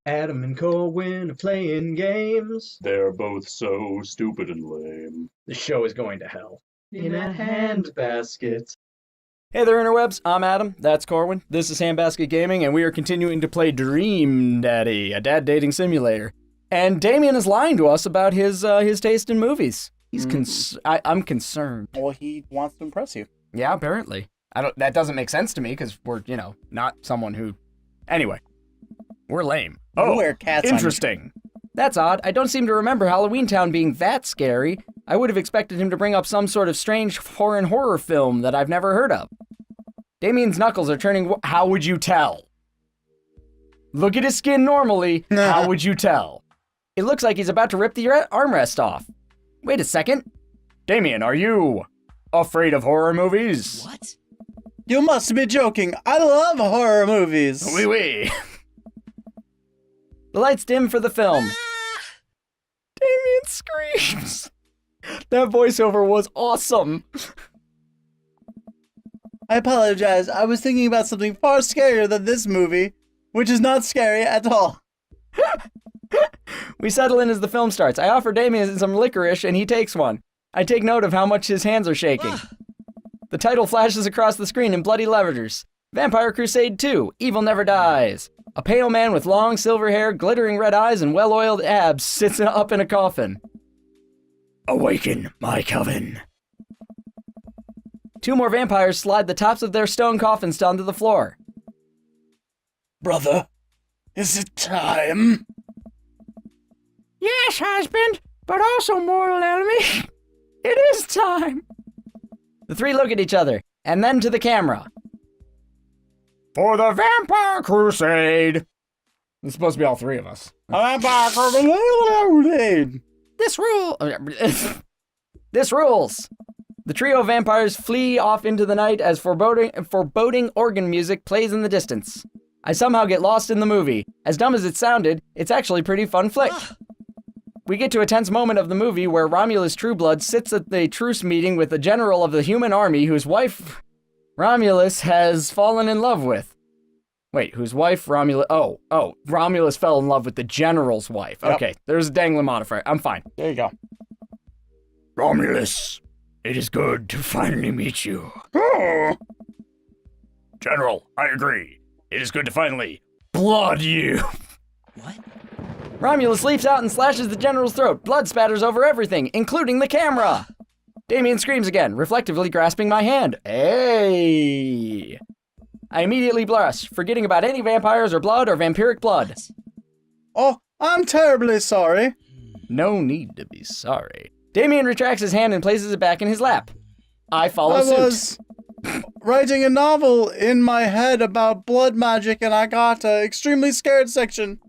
Adam and Corwin are playing games. They're both so stupid and lame. The show is going to hell. In a handbasket. Hey there, interwebs. I'm Adam. That's Corwin. This is HandbasketGaming, and we are continuing to play Dream Daddy, a dad dating simulator. And Damien is lying to us about his taste in movies. He's I'm concerned. Well, he wants to impress you. Yeah, apparently. That doesn't make sense to me because we're, not someone who. Anyway, we're lame. You wear cats interesting. That's odd. I don't seem to remember Halloween Town being that scary. I would have expected him to bring up some sort of strange foreign horror film that I've never heard of. Damien's knuckles are turning. How would you tell? Look at his skin normally. How would you tell? It looks like he's about to rip the armrest off. Wait a second. Damien, are you afraid of horror movies? What? You must be joking. I love horror movies. Oui, oui. The lights dim for the film. Damien screams. That voiceover was awesome. I apologize. I was thinking about something far scarier than this movie, which is not scary at all. We settle in as the film starts. I offer Damien some licorice, and he takes one. I take note of how much his hands are shaking. The title flashes across the screen in bloody letters. Vampire Crusade 2, Evil Never Dies. A pale man with long silver hair, glittering red eyes, and well-oiled abs sits up in a coffin. Awaken, my coven. Two more vampires slide the tops of their stone coffins down to the floor. Brother, is it time? Yes, husband, but also mortal enemy. It is time. The three look at each other, and then to the camera. For the Vampire Crusade. It's supposed to be all three of us. Vampire Crusade. This rules. The trio of vampires flee off into the night as foreboding organ music plays in the distance. I somehow get lost in the movie. As dumb as it sounded, it's actually a pretty fun flick. We get to a tense moment of the movie where Romulus Trueblood sits at the truce meeting with the general of the human army whose wife Romulus has fallen in love with. Wait, whose wife Romulus... Oh, Romulus fell in love with the general's wife. Yep. Okay, there's a dangling modifier. I'm fine. There you go. Romulus, it is good to finally meet you. General, I agree. It is good to finally blood you. What? Romulus leaps out and slashes the general's throat. Blood spatters over everything, including the camera. Damien screams again, reflectively grasping my hand. Hey! I immediately blush, forgetting about any vampires or blood or vampiric blood. Oh, I'm terribly sorry. No need to be sorry. Damien retracts his hand and places it back in his lap. I follow suit. I was writing a novel in my head about blood magic and I got an extremely scared section.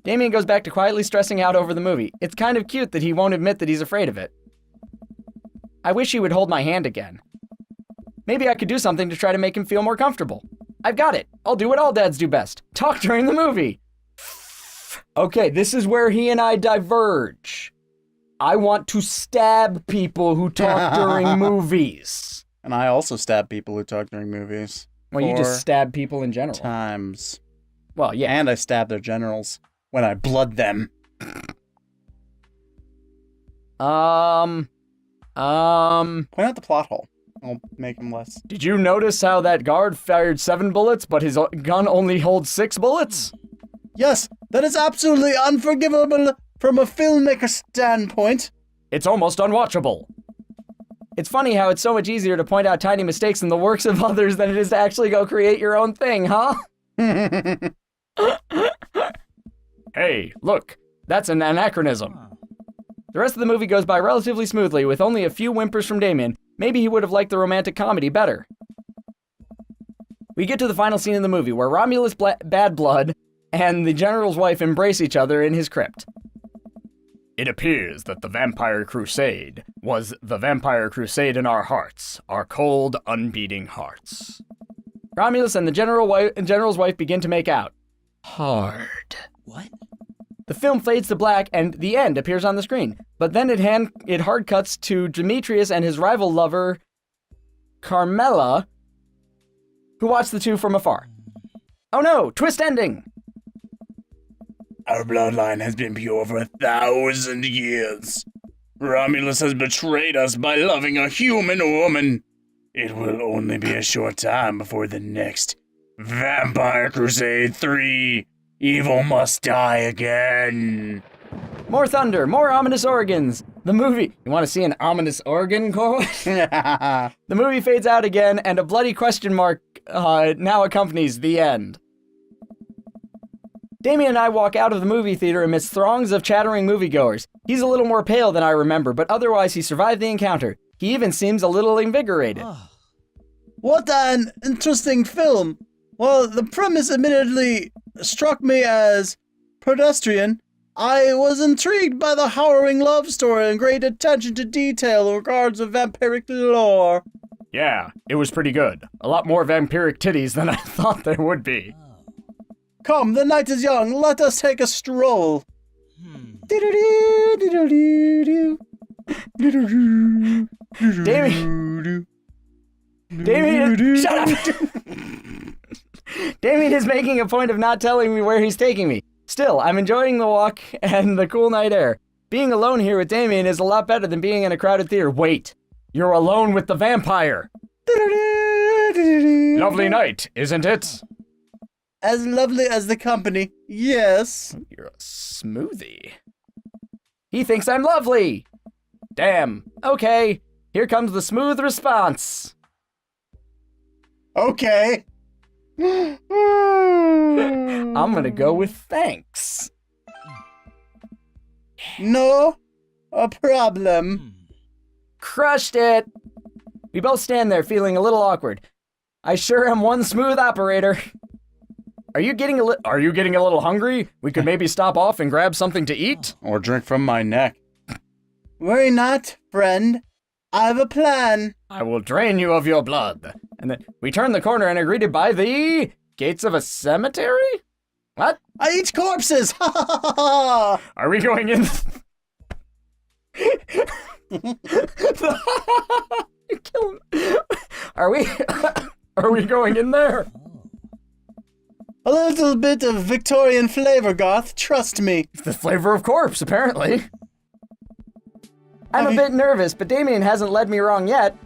Damien goes back to quietly stressing out over the movie. It's kind of cute that he won't admit that he's afraid of it. I wish he would hold my hand again. Maybe I could do something to try to make him feel more comfortable. I've got it. I'll do what all dads do best. Talk during the movie. Okay, this is where he and I diverge. I want to stab people who talk during movies. And I also stab people who talk during movies. Well, you just stab people in general. Times. Well, yeah. And I stab their generals when I blood them. Point out the plot hole. I'll make him less. Did you notice how that guard fired 7 bullets, but his gun only holds 6 bullets? Yes, that is absolutely unforgivable from a filmmaker standpoint. It's almost unwatchable. It's funny how it's so much easier to point out tiny mistakes in the works of others than it is to actually go create your own thing, huh? Hey, look, that's an anachronism. The rest of the movie goes by relatively smoothly, with only a few whimpers from Damien. Maybe he would have liked the romantic comedy better. We get to the final scene in the movie, where Romulus Bad Blood and the general's wife embrace each other in his crypt. It appears that the Vampire Crusade was the Vampire Crusade in our hearts, our cold, unbeating hearts. Romulus and the general's wife begin to make out. Hard. What? The film fades to black and the end appears on the screen, but then it hard cuts to Demetrius and his rival lover, Carmela, who watch the two from afar. Oh no, twist ending! Our bloodline has been pure for 1,000 years. Romulus has betrayed us by loving a human woman. It will only be a short time before the next Vampire Crusade 3. Evil must die again. More thunder, more ominous organs. The movie... You want to see an ominous organ, Corwin? The movie fades out again, and a bloody question mark now accompanies the end. Damien and I walk out of the movie theater amidst throngs of chattering moviegoers. He's a little more pale than I remember, but otherwise he survived the encounter. He even seems a little invigorated. What an interesting film. Well, the premise admittedly struck me as pedestrian. I was intrigued by the harrowing love story and great attention to detail in regards of vampiric lore. Yeah, it was pretty good. A lot more vampiric titties than I thought there would be. Come, the night is young. Let us take a stroll. Damien, shut up! Damien is making a point of not telling me where he's taking me. Still, I'm enjoying the walk and the cool night air. Being alone here with Damien is a lot better than being in a crowded theater. Wait, you're alone with the vampire. Lovely night, isn't it? As lovely as the company, yes. You're a smoothie. He thinks I'm lovely. Damn. Okay, here comes the smooth response. Okay. I'm gonna go with thanks. No a problem. Crushed it. We both stand there feeling a little awkward. I sure am one smooth operator. Are you getting a little hungry? We could maybe stop off and grab something to eat? Or drink from my neck. Worry not, friend. I've a plan. I will drain you of your blood. And then we turn the corner and are greeted by the gates of a cemetery? What? I eat corpses! Ha ha ha ha! Are we going in? Are we going in there? A little bit of Victorian flavor, Goth, trust me. It's the flavor of corpse, apparently. I'm a bit nervous, but Damien hasn't led me wrong yet.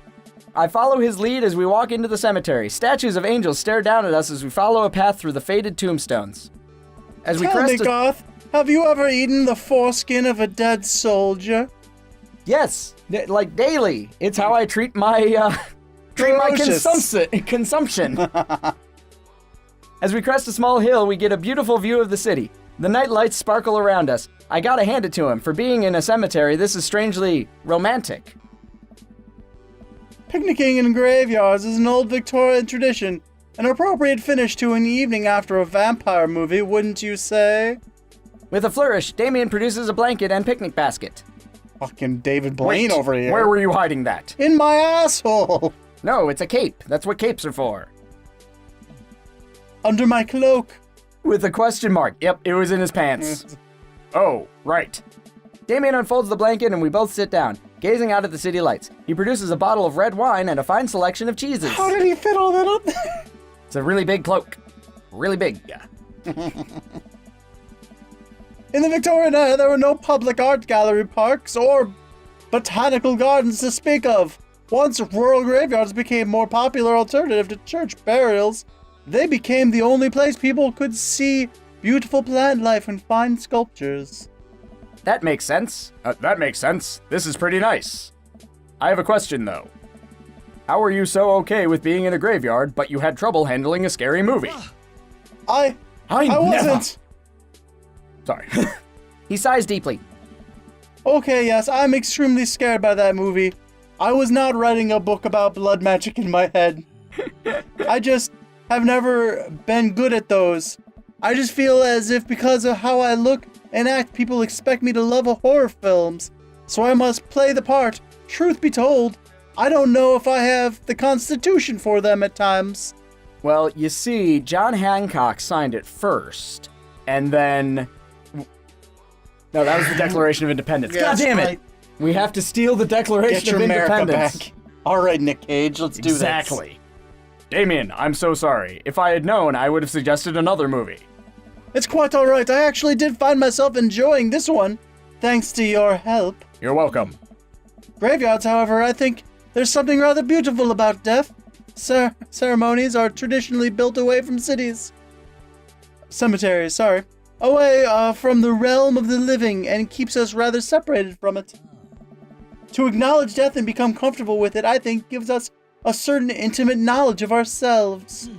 I follow his lead as we walk into the cemetery. Statues of angels stare down at us as we follow a path through the faded tombstones. As we Tell me, Goth, have you ever eaten the foreskin of a dead soldier? Yes, like daily. It's how I treat my consumption. As we crest a small hill, we get a beautiful view of the city. The night lights sparkle around us. I gotta hand it to him. For being in a cemetery, this is strangely romantic. Picnicking in graveyards is an old Victorian tradition. An appropriate finish to an evening after a vampire movie, wouldn't you say? With a flourish, Damien produces a blanket and picnic basket. Fucking David Blaine Wait, over here. Where were you hiding that? In my asshole! No, it's a cape. That's what capes are for. Under my cloak. With a question mark. Yep, it was in his pants. Oh, right. Damien unfolds the blanket and we both sit down, gazing out at the city lights. He produces a bottle of red wine and a fine selection of cheeses. How did he fit all that up there? It's a really big cloak. Really big. Yeah. In the Victorian era, there were no public art gallery parks or botanical gardens to speak of. Once rural graveyards became a more popular alternative to church burials, they became the only place people could see beautiful plant life and fine sculptures. That makes sense. This is pretty nice. I have a question, though. How are you so okay with being in a graveyard, but you had trouble handling a scary movie? I wasn't. Sorry. He sighs deeply. Okay, yes, I'm extremely scared by that movie. I was not writing a book about blood magic in my head. I just have never been good at those. I just feel as if because of how I look and act, people expect me to love horror films. So I must play the part. Truth be told, I don't know if I have the constitution for them at times. Well, you see, John Hancock signed it first, and then... No, that was the Declaration of Independence. Yes, God damn it! right. We have to steal the Declaration Get your of America Independence. back. All right, Nick Cage, let's do this. Exactly. Damien, I'm so sorry. If I had known, I would have suggested another movie. It's quite alright. I actually did find myself enjoying this one, thanks to your help. You're welcome. Graveyards, however, I think there's something rather beautiful about death. Ceremonies are traditionally built away from cities. Cemeteries, sorry. Away from the realm of the living, and keeps us rather separated from it. To acknowledge death and become comfortable with it, I think, gives us a certain intimate knowledge of ourselves.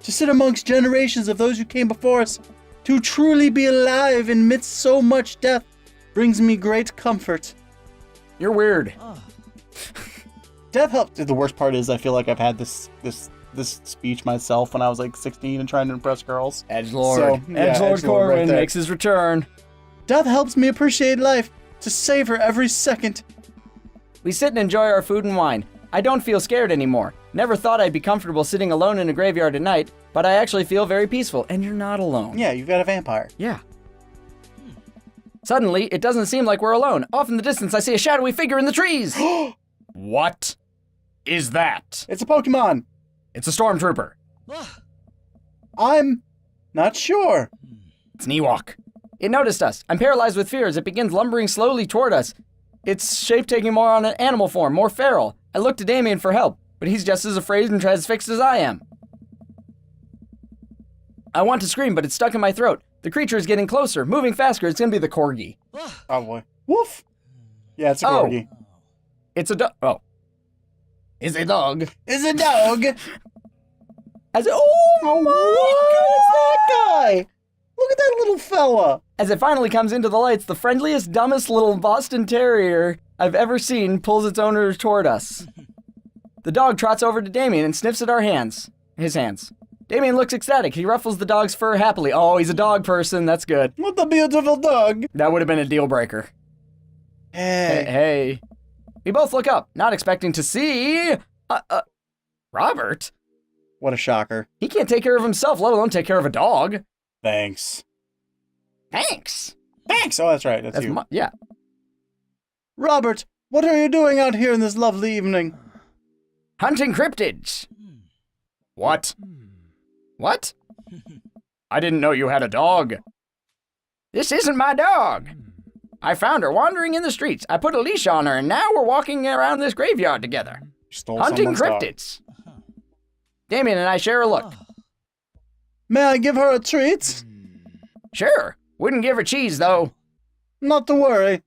To sit amongst generations of those who came before us, to truly be alive amidst so much death, brings me great comfort. You're weird. Death helps. The worst part is I feel like I've had this speech myself when I was like 16 and trying to impress girls. Edgelord. So, yeah, Edgelord Corwin right there. makes his return. Death helps me appreciate life, to savor every second. We sit and enjoy our food and wine. I don't feel scared anymore. Never thought I'd be comfortable sitting alone in a graveyard at night, but I actually feel very peaceful, and you're not alone. Yeah, you've got a vampire. Yeah. Suddenly, it doesn't seem like we're alone. Off in the distance, I see a shadowy figure in the trees. What is that? It's a Pokemon. It's a stormtrooper. I'm not sure. It's an Ewok. It noticed us. I'm paralyzed with fear as it begins lumbering slowly toward us. Its shape taking more on an animal form, more feral. I look to Damien for help, but he's just as afraid and transfixed as I am. I want to scream, but it's stuck in my throat. The creature is getting closer, moving faster. It's gonna be the Corgi. Oh boy. Woof. Yeah, it's a Corgi. It's a dog. Oh. It's a dog. It's a dog. Oh my God, it's that guy. Look at that little fella. As it finally comes into the lights, the friendliest, dumbest little Boston Terrier I've ever seen pulls its owner toward us. The dog trots over to Damien and sniffs at his hands. Damien looks ecstatic. He ruffles the dog's fur happily. Oh, he's a dog person. That's good. What a beautiful dog. That would have been a deal breaker. Hey. We both look up, not expecting to see... Robert? What a shocker. He can't take care of himself, let alone take care of a dog. Thanks. Thanks. Oh, that's right. That's you. Yeah. Robert, what are you doing out here in this lovely evening? Hunting cryptids. What? What? I didn't know you had a dog. This isn't my dog. I found her wandering in the streets. I put a leash on her, and now we're walking around this graveyard together. Hunting cryptids. Damien and I share a look. May I give her a treat? Sure. Wouldn't give her cheese, though. Not to worry.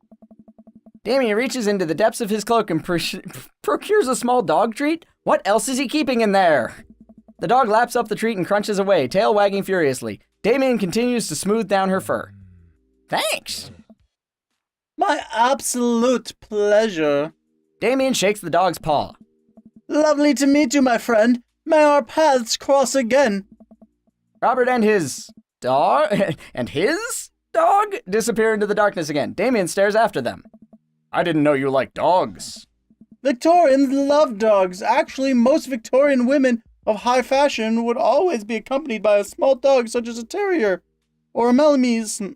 Damien reaches into the depths of his cloak and procures a small dog treat. What else is he keeping in there? The dog laps up the treat and crunches away, tail wagging furiously. Damien continues to smooth down her fur. Thanks. My absolute pleasure. Damien shakes the dog's paw. Lovely to meet you, my friend. May our paths cross again. Robert and his dog disappear into the darkness again. Damien stares after them. I didn't know you liked dogs. Victorians love dogs. Actually, most Victorian women of high fashion would always be accompanied by a small dog such as a terrier or a Malamese.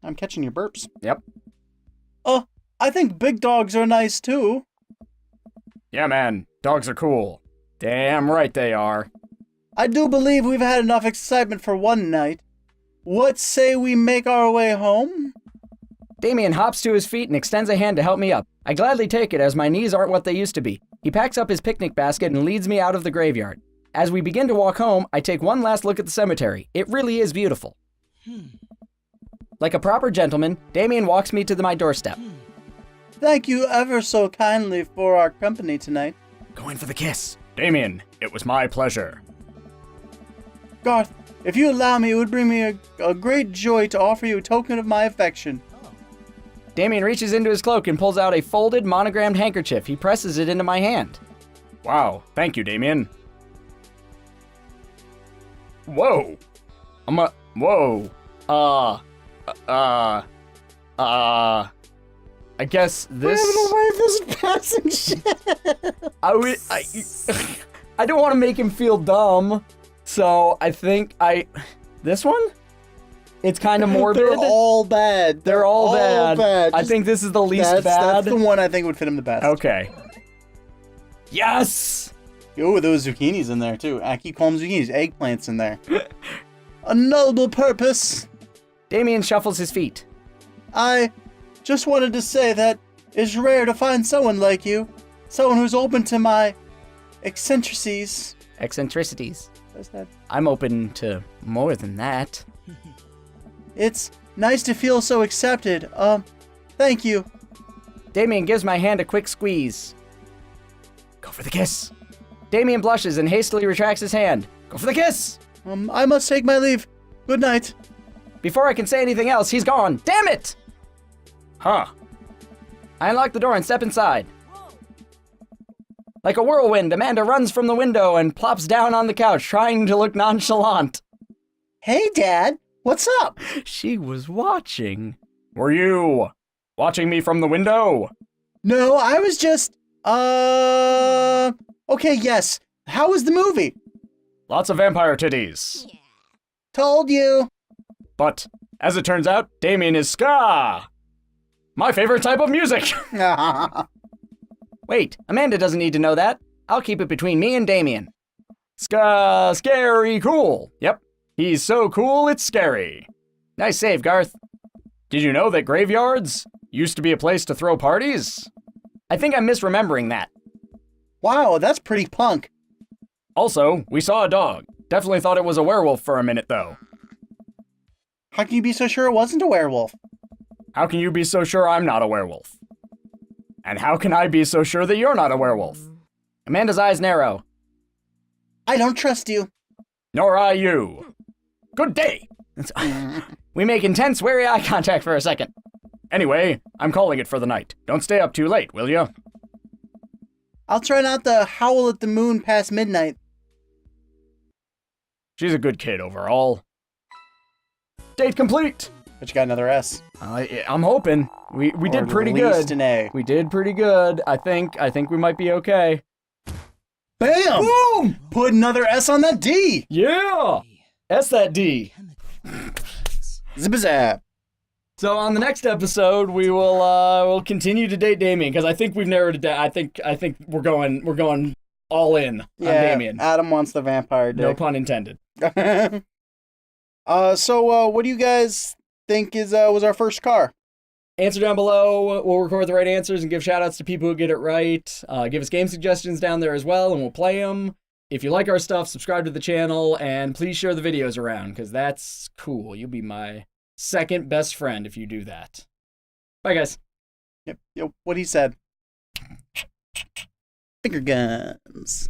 I'm catching your burps. Yep. I think big dogs are nice too. Yeah, man. Dogs are cool. Damn right they are. I do believe we've had enough excitement for one night. What say we make our way home? Damien hops to his feet and extends a hand to help me up. I gladly take it as my knees aren't what they used to be. He packs up his picnic basket and leads me out of the graveyard. As we begin to walk home, I take one last look at the cemetery. It really is beautiful. Like a proper gentleman, Damien walks me to my doorstep. Thank you ever so kindly for our company tonight. Going for the kiss. Damien, it was my pleasure. Garth, if you allow me, it would bring me a great joy to offer you a token of my affection. Damien reaches into his cloak and pulls out a folded, monogrammed handkerchief. He presses it into my hand. Wow, thank you, Damien. Whoa. Whoa. I guess this... We're having a way of this passing shit. I don't want to make him feel dumb, so I think this one? It's kind of morbid. They're all bad. They're all bad. I think this is the least bad. That's the one I think would fit him the best. Okay. Yes! Oh, those zucchinis in there too. I keep calling them zucchinis. Eggplants in there. A noble purpose. Damien shuffles his feet. I just wanted to say that it's rare to find someone like you. Someone who's open to my eccentricities. Eccentricities. What's that? I'm open to more than that. It's nice to feel so accepted. Thank you. Damien gives my hand a quick squeeze. Go for the kiss. Damien blushes and hastily retracts his hand. Go for the kiss! I must take my leave. Good night. Before I can say anything else, he's gone. Damn it! Huh. I unlock the door and step inside. Like a whirlwind, Amanda runs from the window and plops down on the couch, trying to look nonchalant. Hey, Dad. What's up? She was watching. Were you watching me from the window? No, I was just, okay, yes. How was the movie? Lots of vampire titties. Told you. But, as it turns out, Damien is ska. My favorite type of music. Wait, Amanda doesn't need to know that. I'll keep it between me and Damien. Ska, scary, cool. Yep, he's so cool it's scary. Nice save, Garth. Did you know that graveyards used to be a place to throw parties? I think I'm misremembering that. Wow, that's pretty punk. Also, we saw a dog. Definitely thought it was a werewolf for a minute, though. How can you be so sure it wasn't a werewolf? How can you be so sure I'm not a werewolf? And how can I be so sure that you're not a werewolf? Amanda's eyes narrow. I don't trust you. Nor I you. Good day. We make intense, wary eye contact for a second. Anyway, I'm calling it for the night. Don't stay up too late, will you? I'll try not to howl at the moon past midnight. She's a good kid overall. Date complete. But you got another S. I'm hoping. We did pretty At least good. an A. We did pretty good. I think we might be okay. Bam! Boom! Put another S on that D. Yeah! S that D. Zip-a-zap. So on the next episode, we will we'll continue to date Damien because I think we've narrowed it down. I think we're going all in on Damien. Adam wants the vampire dick. No pun intended. So what do you guys think was our first car? Answer down below. We'll record the right answers and give shout outs to people who get it right. Give us game suggestions down there as well, and we'll play them. If you like our stuff, subscribe to the channel, and please share the videos around, because that's cool. You'll be my second best friend if you do that. Bye, guys. Yep, what he said. Finger guns.